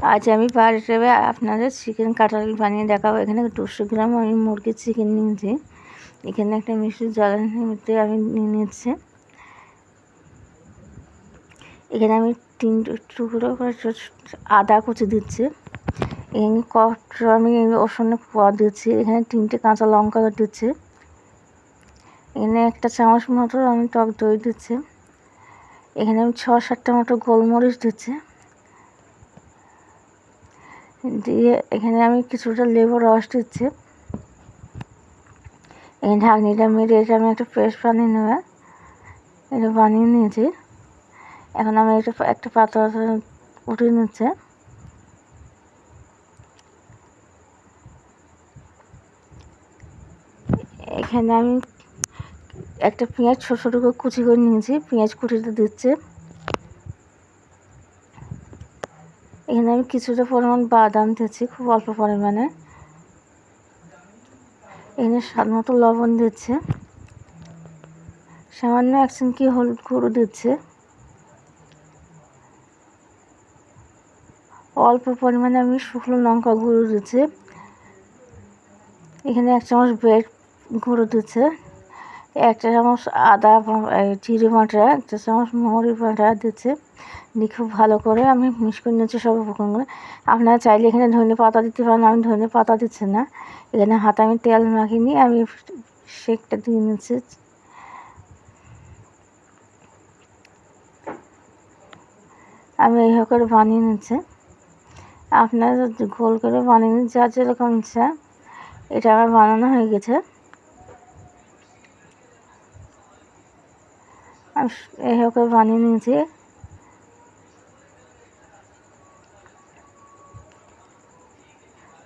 আজ আমি বাড়িতে আপনাদের চিকেন কাটলেট বানিয়ে দেখাবো। এখানে 200 গ্রাম আমি মুরগির চিকেন নিয়েছি। এখানে একটা মিষ্টি জলের মধ্যে আমি নিয়ে নিচ্ছি। এখানে আমি 3 টুকরো করে আদা কুচি দিচ্ছি। এখানে আমি রসুনের কোয়া দিচ্ছি। এখানে 3টে কাঁচা লঙ্কা দিচ্ছি। এখানে 1 চামচ মতো আমি টক দই দিচ্ছি। এখানে আমি 6-7টা মতো গোলমরিচ দিচ্ছি। দিয়ে এখানে আমি কিছুটা লেবুর রস দিচ্ছি। এই ঢাকনিটা মেরে এটা আমি একটা পেস্ট বানিয়ে নেব। এটা বানিয়ে নিয়েছি। এখন আমি এটা একটা পাত্র উঠিয়ে নিচ্ছি। এখানে আমি একটা পেঁয়াজ ছোটো ছোটো করে কুচি করে নিয়েছি। পেঁয়াজ কুচিটা দিচ্ছি। এখানে আমি কিছুটা পরিমাণ বাদাম দিচ্ছি, খুব অল্প পরিমাণে। এখানে স্বাদ মতো লবণ দিচ্ছে। সামান্য 1 চিমটি হলুদ গুঁড়ো দিচ্ছে। অল্প পরিমাণে আমি শুকনো লঙ্কা গুঁড়ো দিচ্ছি। এখানে 1 চামচ ব্রেড গুঁড়ো দিচ্ছে। 1 চামচ আদা জিরে বাটা, 1 চামচ মৌরি বাটা দিচ্ছে। দিয়ে খুব ভালো করে আমি মিক্স করে নিচ্ছি সব উপকরণগুলো। আপনারা চাইলে এখানে ধনে পাতা দিতে পারেন, আমি ধনে পাতা দিচ্ছি না। এখানে হাতে আমি তেল মাখিয়ে নিয়ে আমি শেকটা দিয়ে নিচ্ছি। আমি এইভাবে করে বানিয়ে নিচ্ছি। আপনারা গোল করে বানিয়ে নিন, যার যেরকম ইচ্ছা। এটা আমার বানানো হয়ে গেছে। আমি এইভাবে করে বানিয়ে নিয়েছি।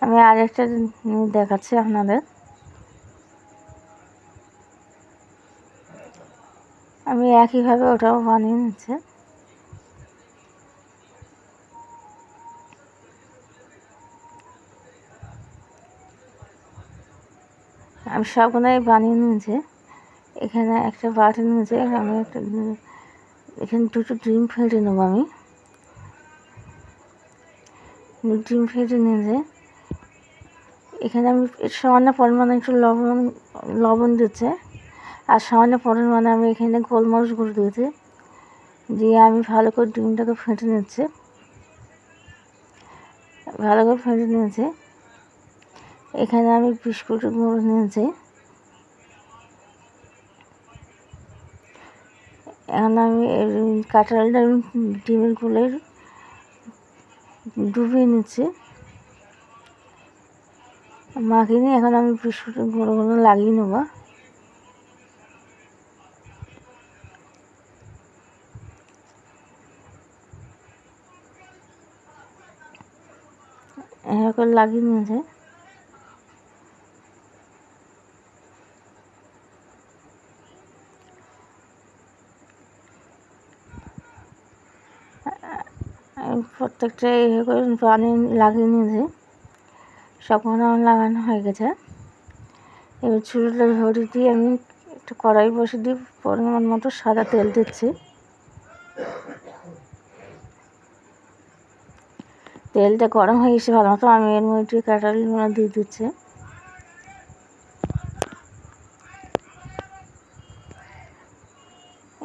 আমি আরেকটা দেখাচ্ছি আপনাদের। আমি একইভাবে ওটাও বানিয়ে নিচ্ছি। আমি সবগুলোই বানিয়ে নিয়েছি। এখানে একটা বাটি নিয়েছি। আমি এখানে 2টো ডিম ফেটে নেবো। আমি ডিম ফেটে নিয়েছি। এখানে আমি সামান্য পরিমাণে একটু লবণ দিচ্ছি। আর সামান্য পরিমাণে আমি এখানে গোলমরিচ গুঁড়ো দিয়েছি। দিয়ে আমি ভালো করে ডিমটাকে ফেটে নিচ্ছি। ভালো করে ফেটে নিয়েছি। এখানে আমি বিস্কুটের গুঁড়ো নিয়েছি। এখন আমি কাঁঠালটা ডিমের গুলে ডুবিয়ে নিচ্ছি, মাখিয়ে নিয়ে এখন আমি বিস্কুটের গুঁড়োগুলো লাগিয়ে নেব। এভাবে লাগিয়ে নিয়েছে। আমি প্রত্যেকটা এইভাবে করে পানি লাগিয়ে নিয়েছি। সবগুলো আমার লাগানো হয়ে গেছে। এবার চুলটা ধরে দিয়ে আমি একটা কড়াই বসে দিয়ে পরিমাণ মতো সাদা তেল দিচ্ছি। তেলটা গরম হয়ে গেছে ভালো মতো। আমি এর মধ্যে কাঁঠালগুলো দিয়ে দিচ্ছি।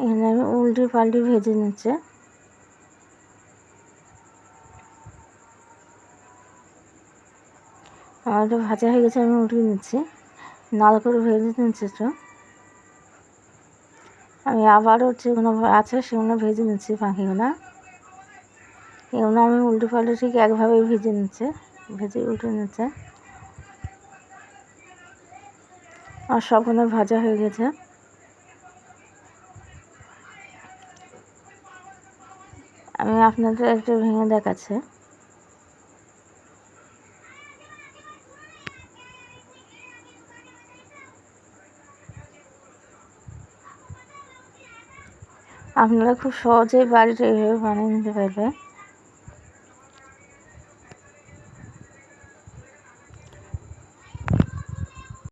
এখানে আমি উল্টে পাল্টে ভেজে নিচ্ছি। আমার এটা ভাজা হয়ে গেছে, আমি উঠিয়ে নিচ্ছি। নাল করে ভেজে নিচ্ছি তো। আমি আবারও যেগুলো আছে সেগুলো ভেজে নিচ্ছি পাখিগুলো। এগুলো আমি উল্টে পাল্টে ঠিক একভাবেই ভেজে নিচ্ছে, ভেজে উঠে নিচ্ছে। আর সবগুলো ভাজা হয়ে গেছে। আমি আপনাদের একটু ভেঙে দেখাচ্ছি। আপনারা খুব সহজেই বাড়িতে এইভাবে বানিয়ে নিতে পারবে।